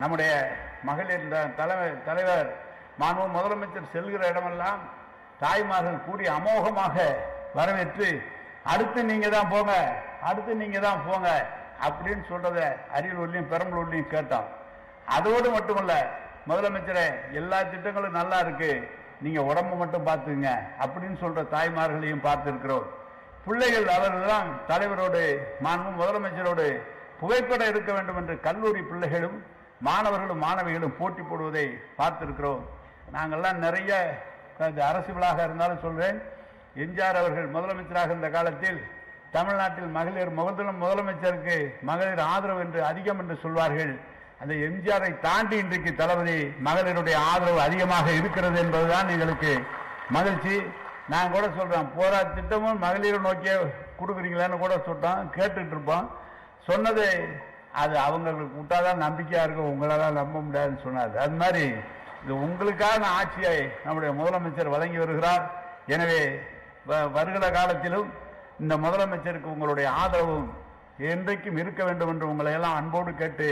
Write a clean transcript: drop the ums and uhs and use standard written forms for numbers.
நம்முடைய மகளிர் தலைவர் மாண்பு முதலமைச்சர் செல்கிற இடமெல்லாம் தாய்மார்கள் கூடி அமோகமாக வரவேற்று அடுத்து நீங்க தான் போங்க, அடுத்து நீங்க தான் போங்க அப்படின்னு சொல்றத அரியலூர்லையும் பெரம்பலூர்லையும் கேட்டோம். அதோடு மட்டுமல்ல, முதலமைச்சரே எல்லா திட்டங்களும் நல்லா இருக்கு, நீங்க உடம்பு மட்டும் பார்த்துங்க அப்படின்னு சொல்ற தாய்மார்களையும் பார்த்திருக்கிறோம். பிள்ளைகள் அவர்கள்தான் தலைவரோடு மாண்பு முதலமைச்சரோடு புகைப்படம் எடுக்க வேண்டும் என்று கல்லூரி பிள்ளைகளும் மாணவர்களும் மாணவிகளும் போட்டி போடுவதை பார்த்திருக்கிறோம். நாங்கள்லாம் நிறைய அரசு விழாக இருந்தாலும் சொல்றேன், எம்ஜிஆர் அவர்கள் முதலமைச்சராக இருந்த காலத்தில் தமிழ்நாட்டில் மகளிர் முதலமைச்சருக்கு மகளிர் ஆதரவு என்று அதிகம் என்று சொல்வார்கள். அந்த எம்ஜிஆரை தாண்டி இன்றைக்கு தளபதி மகளிருடைய ஆதரவு அதிகமாக இருக்கிறது என்பதுதான் எங்களுக்கு மகிழ்ச்சி. நான் கூட சொல்றேன், போரா திட்டமும் மகளிரை நோக்கிய கொடுக்குறீங்களான்னு கூட சொல்லிட்டோம், கேட்டுட்டு இருப்போம். சொன்னது அது அவங்களுக்கு விட்டாதான் நம்பிக்கையா இருக்கும், உங்களால நம்ப முடியாதுன்னு சொன்னார். அது மாதிரி இது உங்களுக்கான ஆட்சியை நம்முடைய முதலமைச்சர் வழங்கி வருகிறார். எனவே வருகிற காலத்திலும் இந்த முதலமைச்சருக்கு உங்களுடைய ஆதரவும் என்றைக்கும் இருக்க வேண்டும் என்று உங்களை எல்லாம் அன்போடு கேட்டு